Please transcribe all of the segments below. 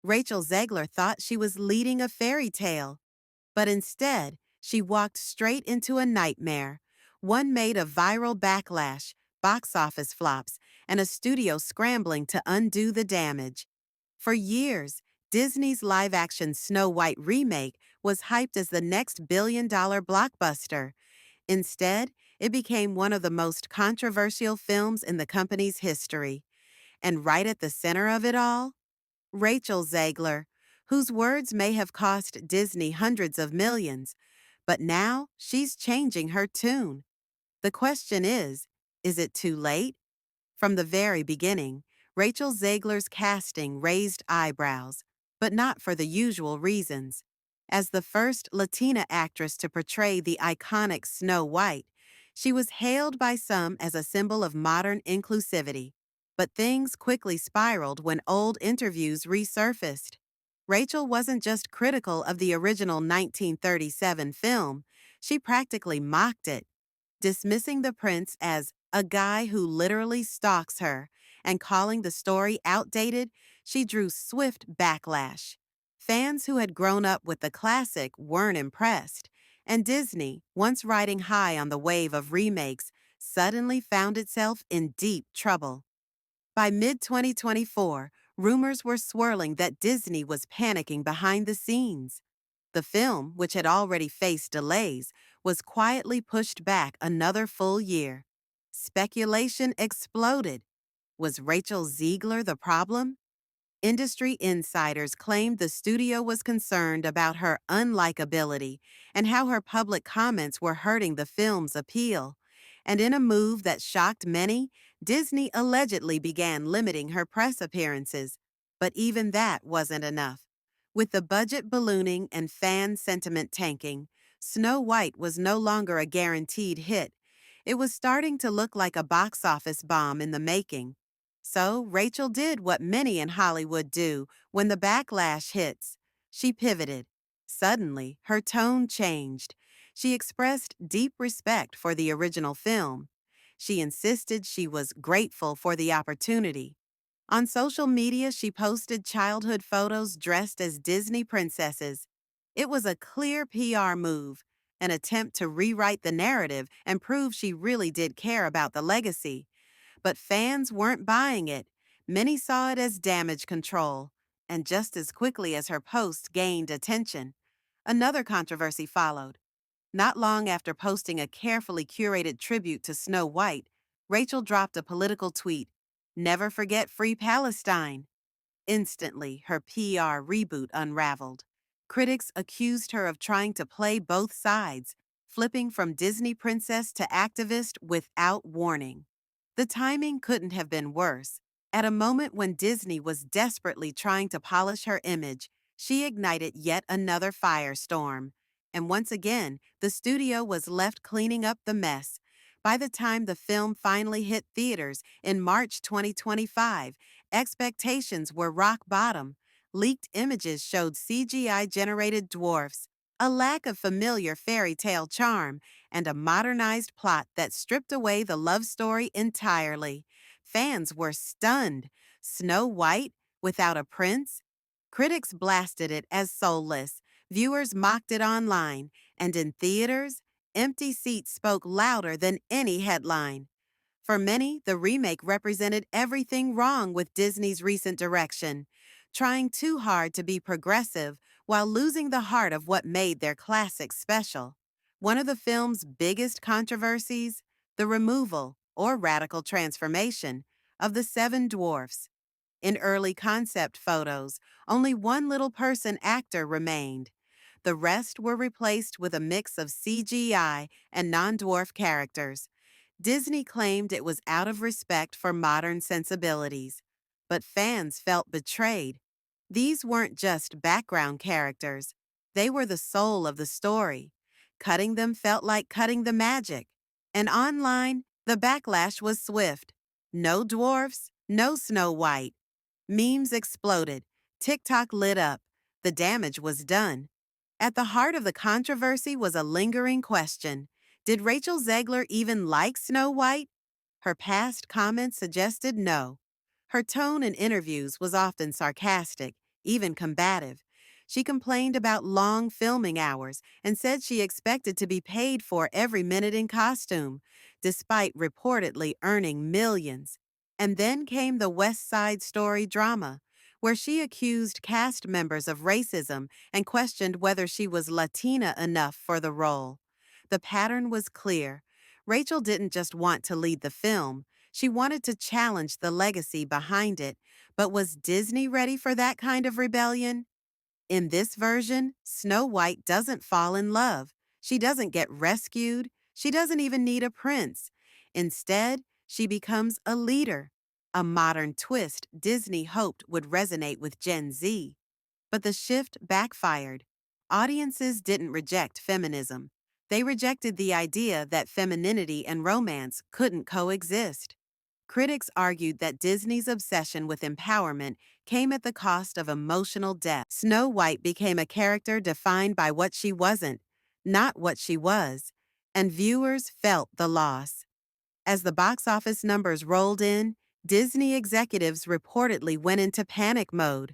Rachel Zegler thought she was leading a fairy tale, but instead, she walked straight into a nightmare, one made of viral backlash, box office flops, and a studio scrambling to undo the damage. For years, Disney's live action Snow White remake was hyped as the next billion-dollar blockbuster. Instead, it became one of the most controversial films in the company's history. And right at the center of it all, Rachel Zegler, whose words may have cost Disney hundreds of millions, but now she's changing her tune. The question is it too late? From the very beginning, Rachel Zegler's casting raised eyebrows, but not for the usual reasons. As the first Latina actress to portray the iconic Snow White, she was hailed by some as a symbol of modern inclusivity. But things quickly spiraled when old interviews resurfaced. Rachel wasn't just critical of the original 1937 film, she practically mocked it, dismissing the prince as a guy who literally stalks her and calling the story outdated. She drew swift backlash. Fans who had grown up with the classic weren't impressed, and Disney, once riding high on the wave of remakes, suddenly found itself in deep trouble. By mid-2024, rumors were swirling that Disney was panicking behind the scenes. The film, which had already faced delays, was quietly pushed back another full year. Speculation exploded. Was Rachel Ziegler the problem? Industry insiders claimed the studio was concerned about her unlikability and how her public comments were hurting the film's appeal. And in a move that shocked many, Disney allegedly began limiting her press appearances. But even that wasn't enough. With the budget ballooning and fan sentiment tanking, Snow White was no longer a guaranteed hit. It was starting to look like a box office bomb in the making. So Rachel did what many in Hollywood do when the backlash hits. She pivoted. Suddenly, her tone changed. She expressed deep respect for the original film. She insisted she was grateful for the opportunity. On social media, she posted childhood photos dressed as Disney princesses. It was a clear PR move, an attempt to rewrite the narrative and prove she really did care about the legacy. But fans weren't buying it. Many saw it as damage control. And just as quickly as her post gained attention, another controversy followed. Not long after posting a carefully curated tribute to Snow White, Rachel dropped a political tweet, "Never forget Free Palestine." Instantly, her PR reboot unraveled. Critics accused her of trying to play both sides, flipping from Disney princess to activist without warning. The timing couldn't have been worse. At a moment when Disney was desperately trying to polish her image, she ignited yet another firestorm. And once again, the studio was left cleaning up the mess. By the time the film finally hit theaters in March 2025, expectations were rock bottom. Leaked images showed CGI-generated dwarfs, a lack of familiar fairy tale charm, and a modernized plot that stripped away the love story entirely. Fans were stunned. Snow White without a prince? Critics blasted it as soulless. Viewers mocked it online, and in theaters, empty seats spoke louder than any headline. For many, the remake represented everything wrong with Disney's recent direction, trying too hard to be progressive while losing the heart of what made their classics special. One of the film's biggest controversies, the removal, or radical transformation, of the seven dwarfs. In early concept photos, only one little person actor remained. The rest were replaced with a mix of CGI and non-dwarf characters. Disney claimed it was out of respect for modern sensibilities, but fans felt betrayed. These weren't just background characters, they were the soul of the story. Cutting them felt like cutting the magic. And online, the backlash was swift. No dwarfs, no Snow White. Memes exploded. TikTok lit up. The damage was done. At the heart of the controversy was a lingering question. Did Rachel Zegler even like Snow White? Her past comments suggested no. Her tone in interviews was often sarcastic, even combative. She complained about long filming hours and said she expected to be paid for every minute in costume, despite reportedly earning millions. And then came the West Side Story drama, where she accused cast members of racism and questioned whether she was Latina enough for the role. The pattern was clear. Rachel didn't just want to lead the film, she wanted to challenge the legacy behind it. But was Disney ready for that kind of rebellion? In this version, Snow White doesn't fall in love. She doesn't get rescued. She doesn't even need a prince. Instead, she becomes a leader, a modern twist Disney hoped would resonate with Gen Z. But the shift backfired. Audiences didn't reject feminism. They rejected the idea that femininity and romance couldn't coexist. Critics argued that Disney's obsession with empowerment came at the cost of emotional depth. Snow White became a character defined by what she wasn't, not what she was, and viewers felt the loss. As the box office numbers rolled in, Disney executives reportedly went into panic mode.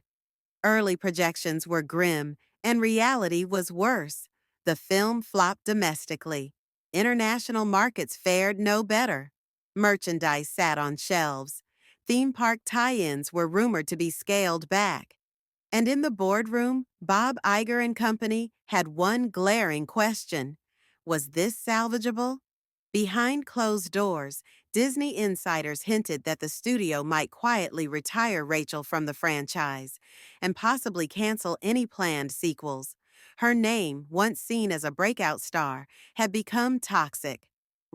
Early projections were grim, and reality was worse. The film flopped domestically. International markets fared no better. Merchandise sat on shelves. Theme park tie-ins were rumored to be scaled back. And in the boardroom, Bob Iger and company had one glaring question. Was this salvageable? Behind closed doors, Disney insiders hinted that the studio might quietly retire Rachel from the franchise and possibly cancel any planned sequels. Her name, once seen as a breakout star, had become toxic.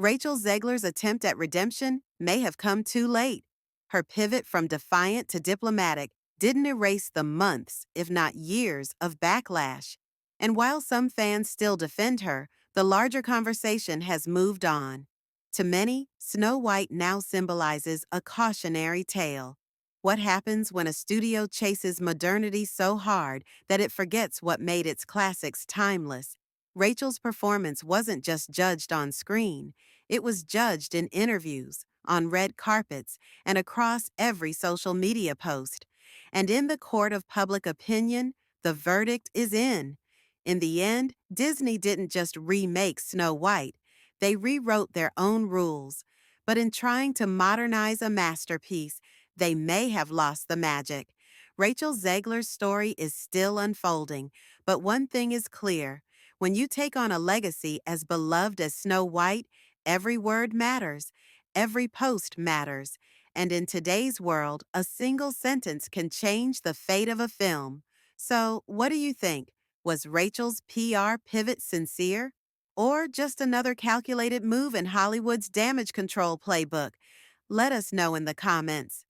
Rachel Zegler's attempt at redemption may have come too late. Her pivot from defiant to diplomatic didn't erase the months, if not years, of backlash. And while some fans still defend her, the larger conversation has moved on. To many, Snow White now symbolizes a cautionary tale. What happens when a studio chases modernity so hard that it forgets what made its classics timeless? Rachel's performance wasn't just judged on screen, it was judged in interviews, on red carpets, and across every social media post. And in the court of public opinion, the verdict is in. In the end, Disney didn't just remake Snow White, they rewrote their own rules. But in trying to modernize a masterpiece, they may have lost the magic. Rachel Zegler's story is still unfolding, but one thing is clear. When you take on a legacy as beloved as Snow White, every word matters, every post matters. And in today's world, a single sentence can change the fate of a film. So, what do you think? Was Rachel's PR pivot sincere? Or just another calculated move in Hollywood's damage control playbook? Let us know in the comments.